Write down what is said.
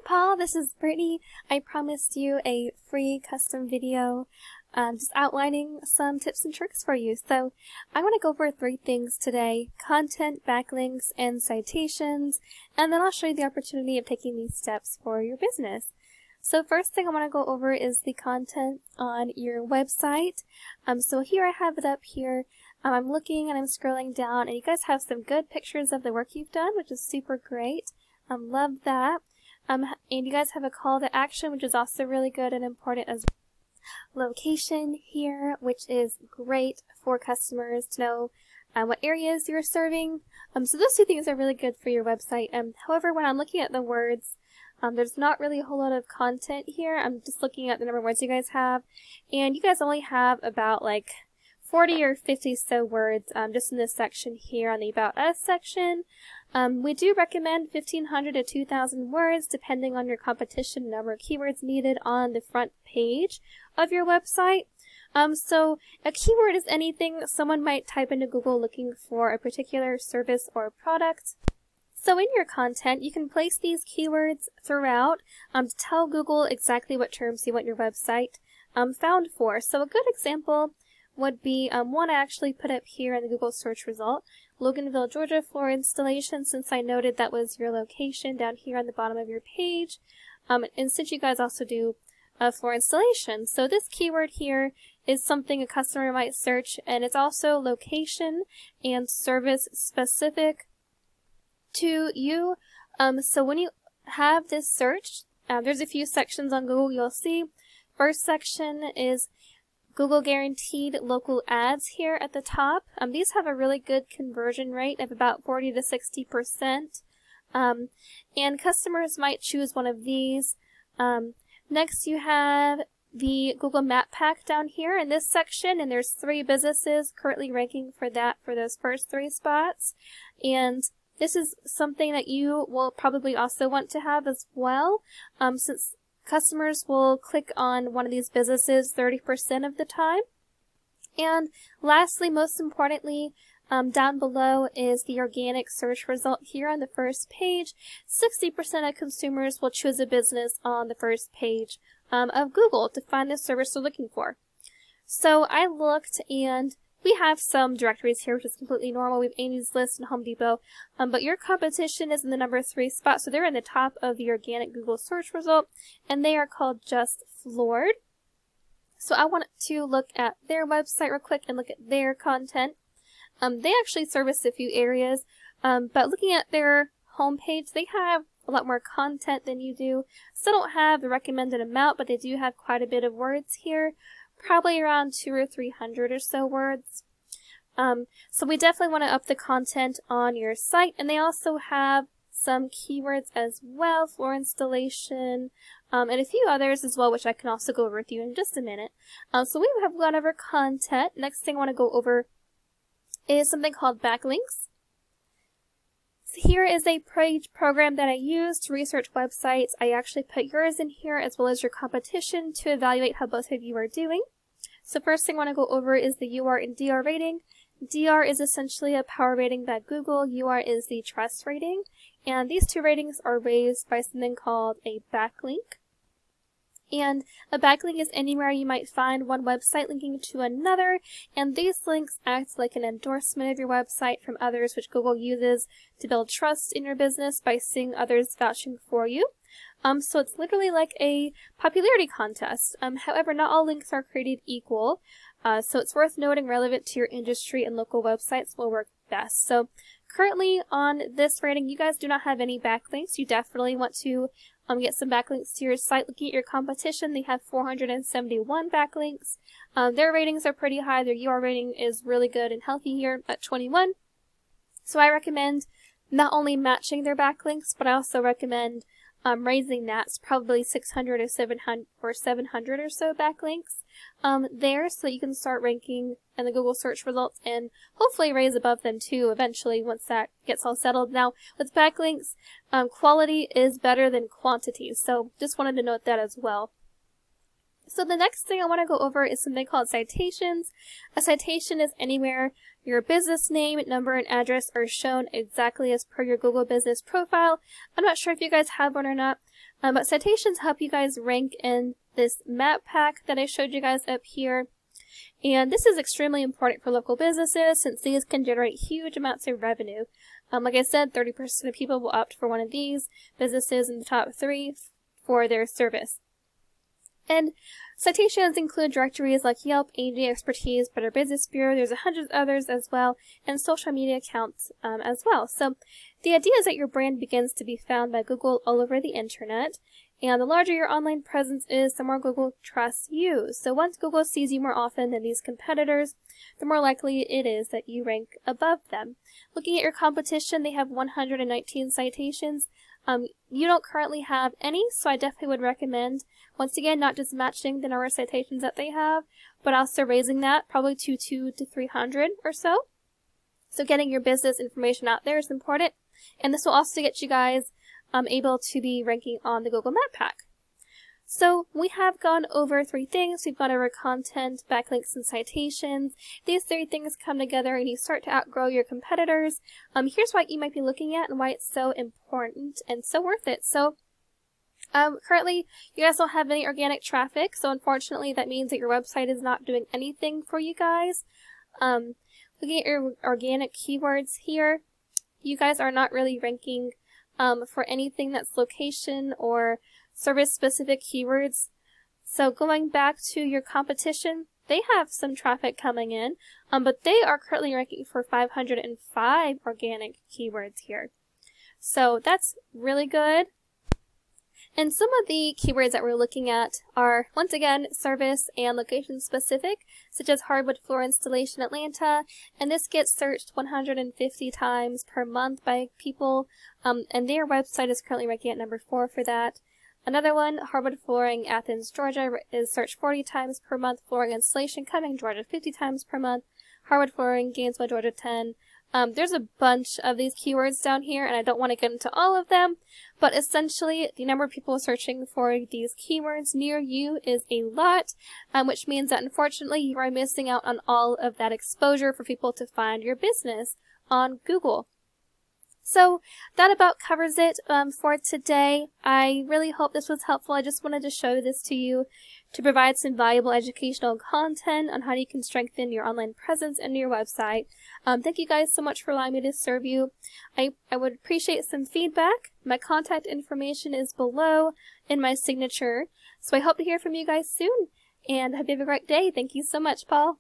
Paul, this is Brittany. I promised you a free custom video just outlining some tips and tricks for you. So I want to go over 3 things today: content, backlinks, and citations, and then I'll show you the opportunity of taking these steps for your business. So first thing I want to go over is the content on your website. So here I have it up here. I'm looking and I'm scrolling down, and you guys have some good pictures of the work you've done, which is super great. Love that. And you guys have a call to action, which is also really good and important as well. Location here, which is great for customers to know what areas you're serving. So those 2 things are really good for your website. However, when I'm looking at the words, there's not really a whole lot of content here. I'm just looking at the number of words you guys have, and you guys only have about like 40 or 50 so words just in this section here on the About Us section. We do recommend 1,500 to 2,000 words depending on your competition number of keywords needed on the front page of your website. So a keyword is anything someone might type into Google looking for a particular service or product. So in your content, you can place these keywords throughout to tell Google exactly what terms you want your website found for. So a good example would be one I actually put up here in the Google search result: Loganville, Georgia floor installation, since I noted that was your location down here on the bottom of your page. And since you guys also do floor installation, so this keyword here is something a customer might search, and it's also location and service specific to you. So when you have this search, there's a few sections on Google you'll see. First section is Google guaranteed local ads here at the top. These have a really good conversion rate of about 40 to 60%. And customers might choose one of these. Next you have the Google Map Pack down here in this section, and there's 3 businesses currently ranking for that for those first 3 spots. And this is something that you will probably also want to have as well, since customers will click on one of these businesses 30% of the time. And lastly, most importantly, down below is the organic search result here on the first page. 60% of consumers will choose a business on the first page of Google to find the service they're looking for. So I looked, and we have some directories here, which is completely normal. We have Amy's List and Home Depot, but your competition is in the number 3 spot, so they're in the top of the organic Google search result, and they are called Just Floored. So I want to look at their website real quick and look at their content. They actually service a few areas, but looking at their homepage, they have a lot more content than you do. Still don't have the recommended amount, but they do have quite a bit of words here. Probably around 200 or 300 or so words. So we definitely want to up the content on your site, and they also have some keywords as well, floor installation, and a few others as well, which I can also go over with you in just a minute. So we have gone over content. Next thing I want to go over is something called backlinks. So here is a page program that I use to research websites. I actually put yours in here as well as your competition to evaluate how both of you are doing. So first thing I want to go over is the UR and DR rating. DR is essentially a power rating by Google. UR is the trust rating. And these 2 ratings are raised by something called a backlink. And a backlink is anywhere you might find one website linking to another, and these links act like an endorsement of your website from others, which Google uses to build trust in your business by seeing others vouching for you. So it's literally like a popularity contest. However, not all links are created equal, so it's worth noting relevant to your industry and local websites will work best. So currently on this rating, you guys do not have any backlinks. You definitely want to get some backlinks to your site. Looking at your competition, they have 471 backlinks. Their ratings are pretty high. Their UR rating is really good and healthy here at 21. So I recommend not only matching their backlinks, but I also recommend raising that. It's probably 600 or 700 or so backlinks there, so you can start ranking in the Google search results and hopefully raise above them too eventually once that gets all settled. Now with backlinks, quality is better than quantity, so just wanted to note that as well. So the next thing I want to go over is something called citations. A citation is anywhere Your business name, number, and address are shown exactly as per your Google Business profile. I'm not sure if you guys have one or not, but citations help you guys rank in this map pack that I showed you guys up here. And this is extremely important for local businesses since these can generate huge amounts of revenue. Like I said, 30% of people will opt for one of these businesses in the top 3 for their service. And citations include directories like Yelp, AG Expertise, Better Business Bureau, there's 100 others as well, and social media accounts as well. So the idea is that your brand begins to be found by Google all over the internet, and the larger your online presence is, the more Google trusts you. So once Google sees you more often than these competitors, the more likely it is that you rank above them. Looking at your competition, they have 119 citations. You don't currently have any, so I definitely would recommend, once again, not just matching the number of citations that they have, but also raising that probably to 200 to 300 or so. So getting your business information out there is important, and this will also get you guys able to be ranking on the Google Map Pack. So we have gone over 3 things. We've gone over content, backlinks, and citations. These 3 things come together and you start to outgrow your competitors. Here's what you might be looking at and why it's so important and so worth it. So currently you guys don't have any organic traffic, so unfortunately that means that your website is not doing anything for you guys. Looking at your organic keywords here, you guys are not really ranking for anything that's location or service-specific keywords. So going back to your competition, they have some traffic coming in, but they are currently ranking for 505 organic keywords here. So that's really good. And some of the keywords that we're looking at are, once again, service and location specific, such as hardwood floor installation Atlanta, and this gets searched 150 times per month by people, and their website is currently ranking at number 4 for that. Another one, hardwood flooring Athens, Georgia, is searched 40 times per month, flooring installation Cumming, Georgia, 50 times per month, hardwood flooring Gainesville, Georgia, 10. There's a bunch of these keywords down here, and I don't want to get into all of them, but essentially the number of people searching for these keywords near you is a lot, which means that unfortunately you are missing out on all of that exposure for people to find your business on Google. So that about covers it for today. I really hope this was helpful. I just wanted to show this to you to provide some valuable educational content on how you can strengthen your online presence and your website. Thank you guys so much for allowing me to serve you. I would appreciate some feedback. My contact information is below in my signature. So I hope to hear from you guys soon. And I hope you have a great day. Thank you so much, Paul.